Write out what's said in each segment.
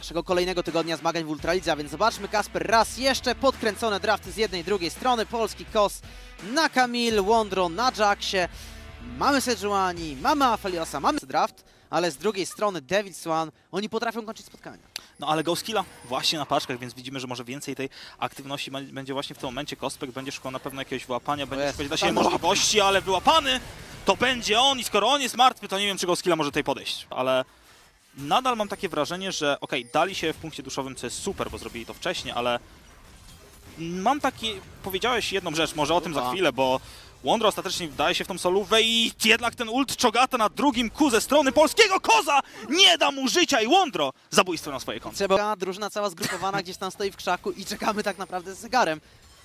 naszego kolejnego tygodnia zmagań w Ultralidze, a więc zobaczmy, Kasper, raz jeszcze podkręcone drafty z jednej i drugiej strony. Polski KOS na Kamil, Wondro na Jacksie. Mamy SEZON, mamy Afeliosa, mamy draft, ale z drugiej strony DEVILS.ONE, oni potrafią kończyć spotkania. No ale GOSKILLA właśnie na paczkach, więc widzimy, że może więcej tej aktywności będzie właśnie w tym momencie. Kospek będzie szukał na pewno jakiegoś wyłapania, będzie szukać dla siebie możliwości, ale wyłapany to będzie on i skoro on jest martwy, to nie wiem, czy GOSKILLA może tutaj podejść. Ale nadal mam takie wrażenie, że okej, dali się w punkcie duszowym, co jest super, bo zrobili to wcześniej, ale mam taki, powiedziałeś jedną rzecz, może o tym za chwilę, bo Wondro ostatecznie wdaje się w tą solówę i jednak ten ult Czogata na drugim Q ze strony polskiego koza nie da mu życia i Wondro zabójstwo na swoje konto. Trzeba, drużyna cała zgrupowana gdzieś tam stoi w krzaku i czekamy tak naprawdę z zegarem.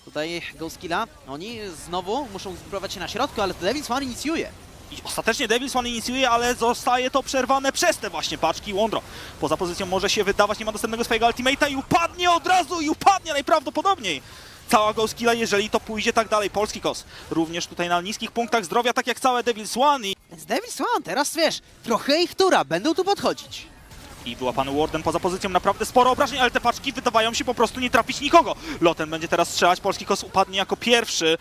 Tutaj GOSKILLA, oni znowu muszą zgrupować się na środku, ale DEVILS.ONE inicjuje. I ostatecznie DEVILS.ONE inicjuje, ale zostaje to przerwane przez te właśnie paczki. Wondro poza pozycją może się wydawać, nie ma dostępnego swojego ultimate'a i upadnie od razu i upadnie najprawdopodobniej. Cała GOSKILLA, jeżeli to pójdzie tak dalej. Polski KOS również tutaj na niskich punktach zdrowia, tak jak całe DEVILS.ONE. Więc DEVILS.ONE, teraz wiesz, trochę ich tura, będą tu podchodzić. I wyłapany Warden poza pozycją, naprawdę sporo obrażeń, ale te paczki wydawają się po prostu nie trafić nikogo. Loten będzie teraz strzelać, polski KOS upadnie jako pierwszy.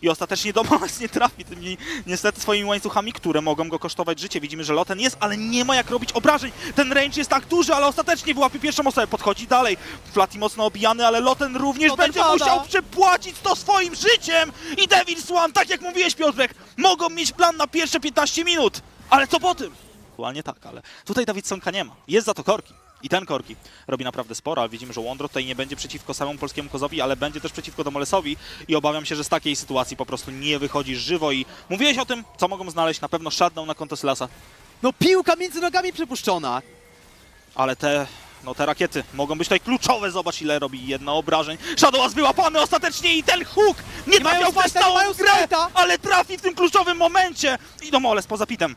I ostatecznie do Moles nie trafi tymi niestety swoimi łańcuchami, które mogą go kosztować życie. Widzimy, że Loten jest, ale nie ma jak robić obrażeń. Ten range jest tak duży, ale ostatecznie wyłapie pierwszą osobę, podchodzi dalej. Flatty mocno obijany, ale Loten również będzie musiał przepłacić to swoim życiem. I DEVILS.ONE, tak jak mówiłeś, Piotrek, mogą mieć plan na pierwsze 15 minut. Ale co po tym? Aktualnie tak, ale tutaj Davidsonka nie ma. Jest za to Korki. I ten Korki robi naprawdę sporo, ale widzimy, że Wondro tutaj nie będzie przeciwko samemu polskiemu kozowi, ale będzie też przeciwko Domolesowi i obawiam się, że z takiej sytuacji po prostu nie wychodzi żywo i mówiłeś o tym, co mogą znaleźć, na pewno shutdown na konto Sylasa. No piłka między nogami przypuszczona. Ale te rakiety mogą być tutaj kluczowe, zobacz ile robi jedna obrażeń. Shadowas wyłapany ostatecznie i ten hook nie trafiał w całą grę, ale trafi w tym kluczowym momencie i Domoles poza pitem.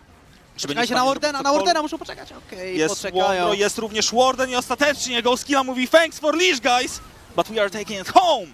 Czekajcie na Wardena, muszą poczekać. Okej, jest poczekają. Wondro, jest również Warden i ostatecznie GOSKILLA mówi thanks for leash guys, but we are taking it home.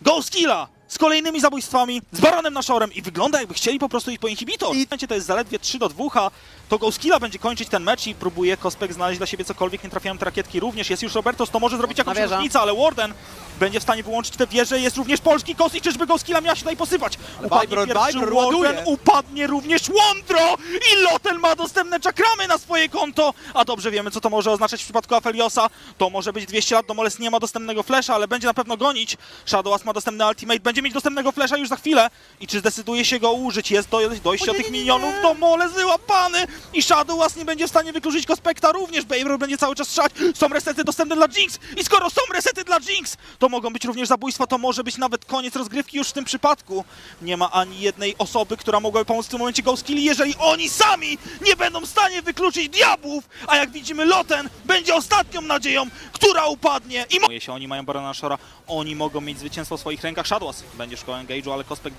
GOSKILLA z kolejnymi zabójstwami, z Baronem Nashorem i wygląda jakby chcieli po prostu iść po inhibitor. I to jest zaledwie 3-2, a to GOSKILLA będzie kończyć ten mecz i próbuje Kospek znaleźć dla siebie cokolwiek, nie trafiają te rakietki również. Jest już Robertos, to może zrobić jakąś różnicę, ale Warden będzie w stanie wyłączyć tę wieżę. Jest również polski KOS i czyżby GOSKILLA miała się tutaj posypać. Upadnie pierwszy Warden, upadnie również Wondro i Loten ma dostępne czakramy na swoje konto. A dobrze wiemy, co to może oznaczać w przypadku Afeliosa. To może być 200 lat, Domoles nie ma dostępnego flasha, ale będzie na pewno gonić. Shadowas ma dostępny ultimate, będzie mieć dostępnego flasha już za chwilę. I czy zdecyduje się go użyć? Jest dojście do tych minionów, Domoles wyłapany i Shadowas nie będzie w stanie wykluczyć Kospekta również. Baybro będzie cały czas strzelać. Są resety dostępne dla Jinx i skoro są resety dla Jinx, to mogą być również zabójstwa, to może być nawet koniec rozgrywki już w tym przypadku. Nie ma ani jednej osoby, która mogłaby pomóc w tym momencie GOSKILLI, jeżeli oni sami nie będą w stanie wykluczyć diabłów, a jak widzimy Loten będzie ostatnią nadzieją, która upadnie. I się oni mają Barona Nashora, oni mogą mieć zwycięstwo w swoich rękach. Shadowas będzie szukał engage'u, ale Kospek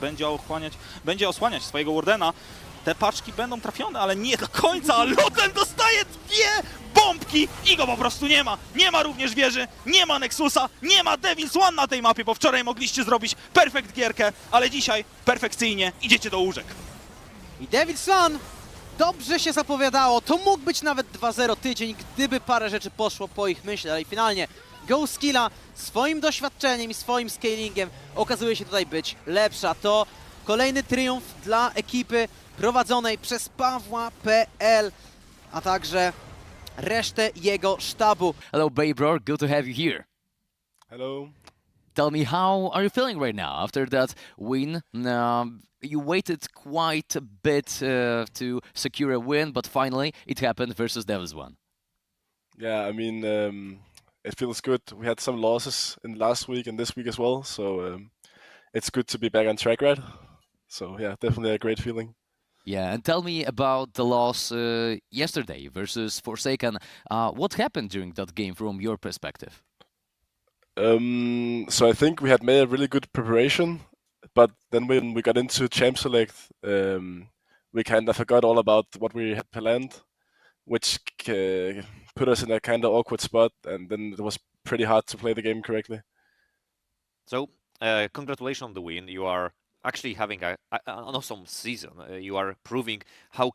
będzie osłaniać swojego Wardena. Te paczki będą trafione, ale nie do końca, a Loten dostaje dwie bombki i go po prostu nie ma. Nie ma również wieży, nie ma Nexusa, nie ma DEVILS.ONE na tej mapie, bo wczoraj mogliście zrobić perfekt gierkę, ale dzisiaj perfekcyjnie idziecie do łóżek. I DEVILS.ONE dobrze się zapowiadało, to mógł być nawet 2-0 tydzień, gdyby parę rzeczy poszło po ich myśli, ale finalnie GOSKILLA swoim doświadczeniem i swoim scalingiem okazuje się tutaj być lepsza. To kolejny triumf dla ekipy prowadzonej przez Pawła.pl, a także resztę jego sztabu. Hello, Baybro. Good to have you here. Hello. Tell me, how are you feeling right now after that win? You waited quite a bit to secure a win, but finally it happened versus DEVILS.ONE. Yeah, I mean, it feels good. We had some losses in last week and this week as well, so it's good to be back on track, right? So yeah, definitely a great feeling. Yeah, and tell me about the loss yesterday versus Forsaken. What happened during that game from your perspective? So I think we had made a really good preparation, but then when we got into Champ Select, we kind of forgot all about what we had planned, which put us in a kind of awkward spot, and then it was pretty hard to play the game correctly. So, congratulations on the win. You are actually having an awesome season. You are proving how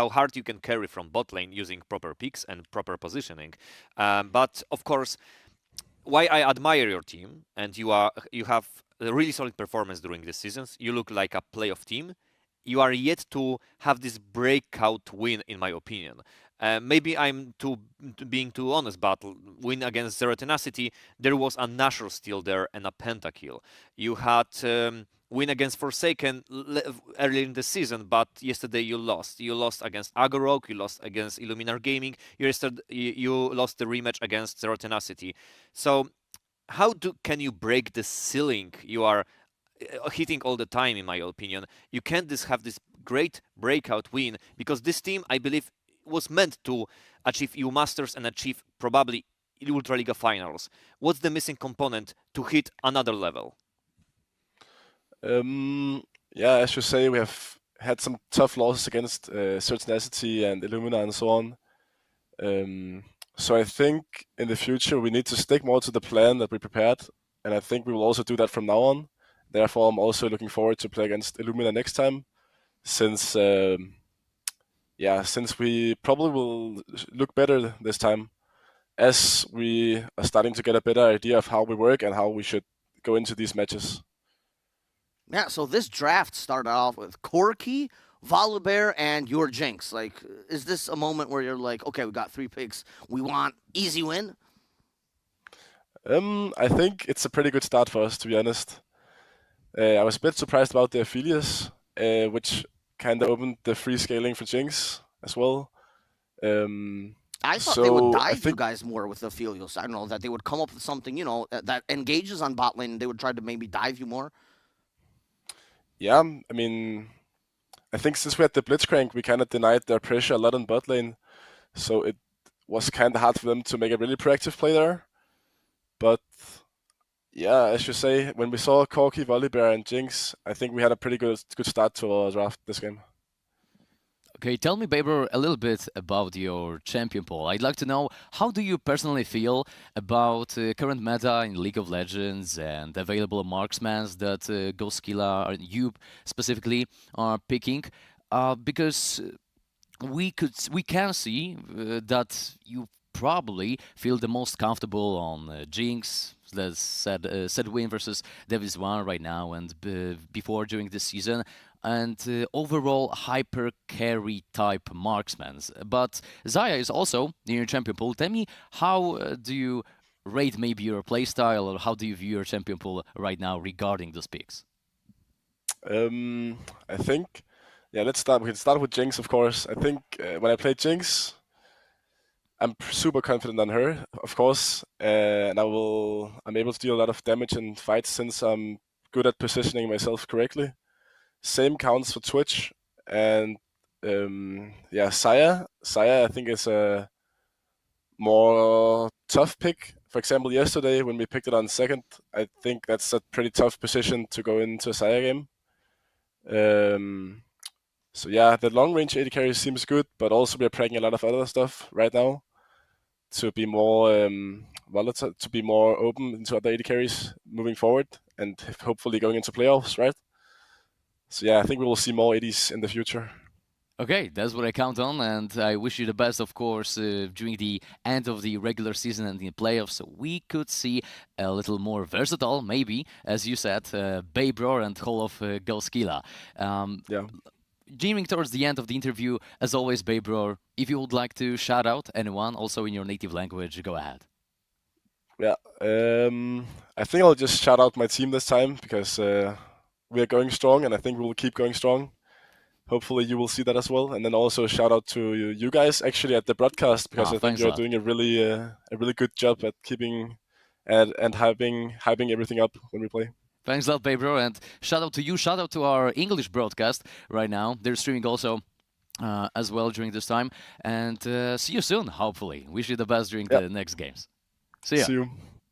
hard you can carry from bot lane using proper picks and proper positioning. But of course, why I admire your team, and you have a really solid performance during the seasons. You look like a playoff team. You are yet to have this breakout win, in my opinion. Maybe I'm being too honest, but win against Zero Tenacity, there was a natural steal there and a pentakill. You had win against Forsaken earlier in the season, but yesterday you lost. You lost against Agorok, you lost against Illuminar Gaming, you lost the rematch against Zero Tenacity. So how can you break the ceiling you are hitting all the time, in my opinion? You can't have this great breakout win, because this team, I believe, was meant to achieve EU Masters and achieve probably Ultraliga finals. What's the missing component to hit another level? Yeah, as you say, we have had some tough losses against Certainacity and Illumina and so on. So I think in the future we need to stick more to the plan that we prepared, and I think we will also do that from now on. Therefore, I'm also looking forward to play against Illumina next time, since since we probably will look better this time, as we are starting to get a better idea of how we work and how we should go into these matches. Yeah, so this draft started off with Corki, Volibear, and your Jinx. Like, is this a moment where you're like, okay, we got 3 picks, we want easy win? I think it's a pretty good start for us, to be honest. I was a bit surprised about the Aphelios, which kind of opened the free scaling for Jinx as well. I thought they would dive you guys more with the Aphelios. I don't know, that they would come up with something, you know, that engages on bot lane, and they would try to maybe dive you more. Yeah, I mean, I think since we had the Blitzcrank, we kind of denied their pressure a lot on bot lane, so it was kind of hard for them to make a really proactive play there. But yeah, as you say, when we saw Corki, Volibear, and Jinx, I think we had a pretty good start to our draft this game. Okay, tell me, Baber, a little bit about your champion pool. I'd like to know, how do you personally feel about current meta in League of Legends and available marksmans that GOSKILLA and you specifically are picking? Because we can see that you probably feel the most comfortable on Jinx, said win versus DEVILS.ONE right now and before during this season, and overall hyper carry type marksmans. But Xayah is also in your champion pool. Tell me, how do you rate maybe your playstyle, or how do you view your champion pool right now regarding those picks? I think, yeah, we can start with Jinx, of course. I think when I play Jinx, I'm super confident on her, of course, and I'm able to do a lot of damage in fights since I'm good at positioning myself correctly. Same counts for Twitch, and yeah, Xayah I think is a more tough pick. For example, yesterday when we picked it on second, I think that's a pretty tough position to go into a Xayah game. So yeah, the long range AD carry seems good, but also we're playing a lot of other stuff right now to be more volatile, to be more open into other AD carries moving forward, and hopefully going into playoffs, right? So yeah, I think we will see more ADs in the future. Okay, that's what I count on, and I wish you the best, of course, during the end of the regular season and the playoffs, so we could see a little more versatile, maybe, as you said, Baber and whole of GOSKILLA. Yeah. Gearing towards the end of the interview, as always, Baber, if you would like to shout out anyone, also in your native language, go ahead. Yeah, I think I'll just shout out my team this time, because we are going strong, and I think we will keep going strong. Hopefully you will see that as well. And then also shout out to you guys actually at the broadcast, because I think you're doing a really good job at keeping and hyping everything up when we play. Thanks a lot, Baber, and shout out to you, shout out to our English broadcast right now. They're streaming also as well during this time. And see you soon, hopefully. Wish you the best during the next games. See ya. See you.